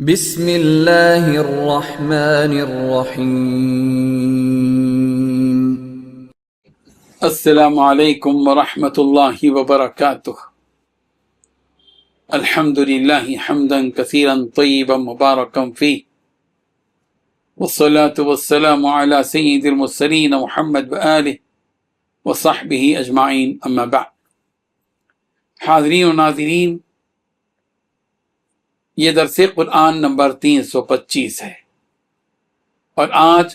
بسم اللہ الرحمن الرحیم۔ السلام علیکم ورحمۃ اللہ وبرکاتہ۔ الحمد للہ حمدا کثیرا طیبا مبارکا فیہ، والصلاة والسلام علی سید المرسلین محمد وآلہ وصحبہ اجمعین، اما بعد۔ حاضرین و ناظرین، یہ درس قرآن نمبر 325 ہے، اور آج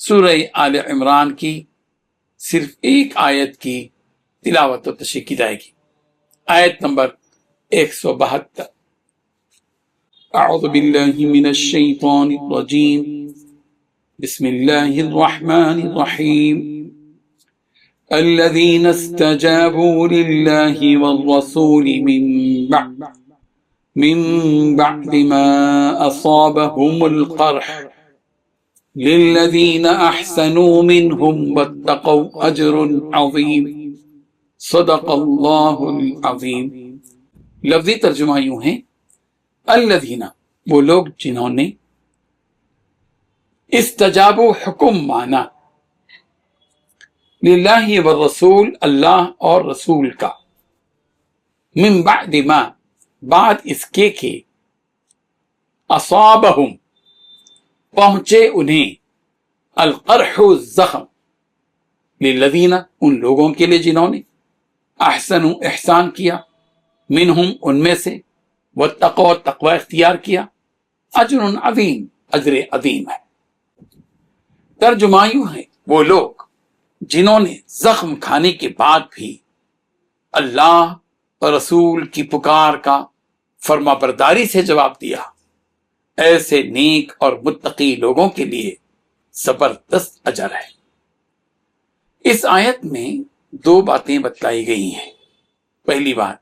سورہ آل عمران کی صرف ایک آیت کی تلاوت و تشریح کی جائے گی، آیت نمبر 172۔ اعوذ باللہ من الشیطان الرجیم، بسم اللہ الرحمن الرحیم۔ الذین استجابوا للہ والرسول من بعد ما أصابهم القرح للذين أحسنوا منهم واتقوا أجر عظيم، صدق اللہ العظیم۔ لفظی ترجمہ یوں ہے، الذین، وہ لوگ جنہوں نے، استجابوا، حکم مانا، للہ والرسول، اللہ اور رسول کا، من بعد ما، بعد اس کے کہ، اصابہم، پہنچے انہیں، القرح، زخم، للذین، ان لوگوں کے لیے جنہوں نے، احسنوا، احسان کیا، منہم، ان میں سے، واتقوا، تقوی اختیار کیا، اجر عظیم، اجر عظیم ہے۔ ترجمہ یوں ہے، وہ لوگ جنہوں نے زخم کھانے کے بعد بھی اللہ اور رسول کی پکار کا فرما برداری سے جواب دیا، ایسے نیک اور متقی لوگوں کے لیے زبردست اجر ہے۔ اس آیت میں دو باتیں بتلائی گئی ہیں۔ پہلی بات،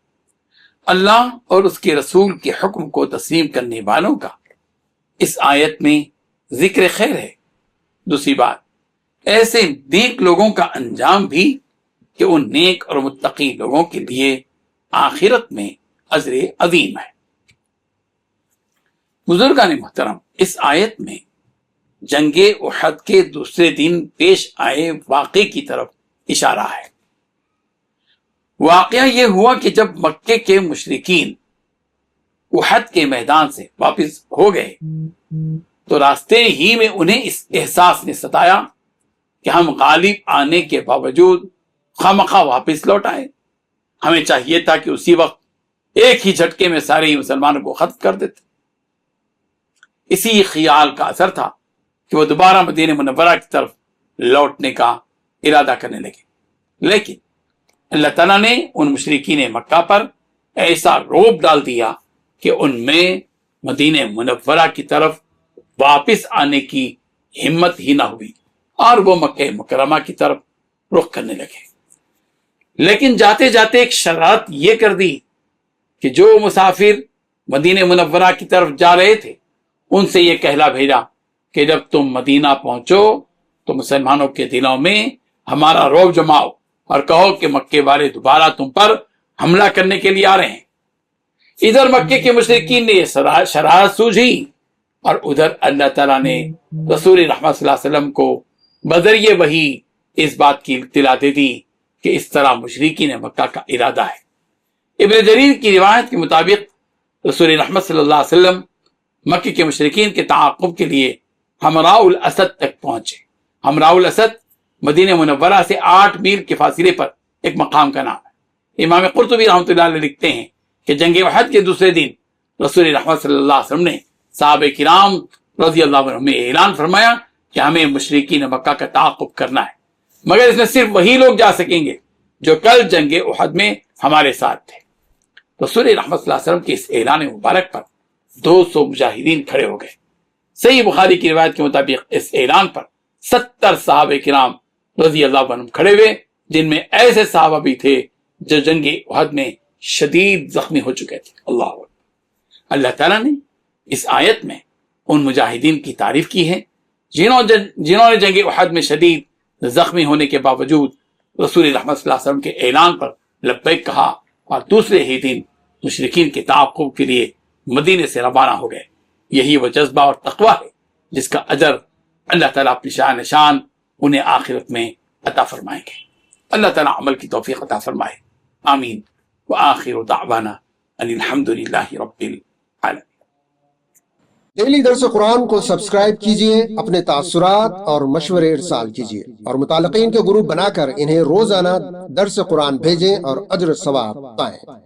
اللہ اور اس کے رسول کے حکم کو تسلیم کرنے والوں کا اس آیت میں ذکر خیر ہے۔ دوسری بات، ایسے نیک لوگوں کا انجام بھی کہ ان نیک اور متقی لوگوں کے لیے آخرت میں اجر عظیم ہے۔ بزرگان محترم، اس آیت میں جنگ احد کے دوسرے دن پیش آئے واقعے کی طرف اشارہ ہے۔ واقعہ یہ ہوا کہ جب مکے کے مشرکین احد کے میدان سے واپس ہو گئے تو راستے ہی میں انہیں اس احساس نے ستایا کہ ہم غالب آنے کے باوجود خواہ واپس لوٹ آئے۔ ہمیں چاہیے تھا کہ اسی وقت ایک ہی جھٹکے میں سارے مسلمانوں کو ختم کر دیتے۔ اسی خیال کا اثر تھا کہ وہ دوبارہ مدینہ منورہ کی طرف لوٹنے کا ارادہ کرنے لگے، لیکن اللہ تعالیٰ نے ان مشرکین مکہ پر ایسا رعب ڈال دیا کہ ان میں مدینہ منورہ کی طرف واپس آنے کی ہمت ہی نہ ہوئی، اور وہ مکہ مکرمہ کی طرف رخ کرنے لگے۔ لیکن جاتے جاتے ایک شرارت یہ کر دی کہ جو مسافر مدینہ منورہ کی طرف جا رہے تھے ان سے یہ کہلا بھیجا کہ جب تم مدینہ پہنچو تو مسلمانوں کے دلوں میں ہمارا رعب جماؤ اور کہو کہ مکے والے دوبارہ تم پر حملہ کرنے کے لیے آ رہے ہیں۔ ادھر مکے کے مشرکین نے یہ شرارت سوجھی، اور ادھر اللہ تعالیٰ نے رسول رحمت صلی اللہ علیہ وسلم کو بذریعہ وحی اس بات کی اطلاع دے دی کہ اس طرح مشرکین مکہ کا ارادہ ہے۔ ابن جریر کی روایت کے مطابق رسول رحمت صلی اللہ علیہ وسلم مکہ کے مشرکین کے تعاقب کے لیے حمراء الاسد تک پہنچے۔ حمراء الاسد مدینہ منورہ سے 8 میل کے فاصلے پر ایک مقام کا نام ہے۔ امام قرطبی رحمۃ اللہ علیہ لکھتے ہیں کہ جنگ احد کے دوسرے دن رسول رحمت صلی اللہ علیہ وسلم نے صحابہ کرام رضی اللہ عنہم میں اعلان فرمایا کہ ہمیں مشرکین مکہ کا تعاقب کرنا ہے، مگر اس میں صرف وہی لوگ جا سکیں گے جو کل جنگ احد میں ہمارے ساتھ تھے۔ رسول رحمت صلی اللہ علیہ وسلم کے اس اعلان مبارک پر 200 مجاہدین کھڑے ہو گئے۔ صحیح بخاری کی روایت کے مطابق اس اعلان پر 70 صحابہ کرام رضی اللہ عنہم کھڑے ہوئے، جن میں ایسے صحابہ بھی تھے جو جنگ احد میں شدید زخمی ہو چکے تھے۔ اللہ تعالیٰ نے اس آیت میں ان مجاہدین کی تعریف کی ہے جنہوں نے جنگ احد میں شدید زخمی ہونے کے باوجود رسول رحمت صلی اللہ علیہ وسلم کے اعلان پر لبیک کہا، اور دوسرے ہی دن مشرکین کے تعاقب کے لیے مدینے سے روانہ ہو گئے۔ یہی وہ جذبہ اور تقویٰ ہے جس کا اجر اللہ تعالیٰ اپنی شان شان انہیں آخرت میں عطا فرمائیں گے۔ اللہ تعالیٰ عمل کی توفیق عطا فرمائے، آمین۔ وآخر دعوانا ان الحمد للہ رب العالمین۔ ڈیلی درس قرآن کو سبسکرائب کیجئے، اپنے تاثرات اور مشورے ارسال کیجئے اور متعلقین کے گروپ بنا کر انہیں روزانہ درس قرآن بھیجیں اور اجر ثواب پائیں۔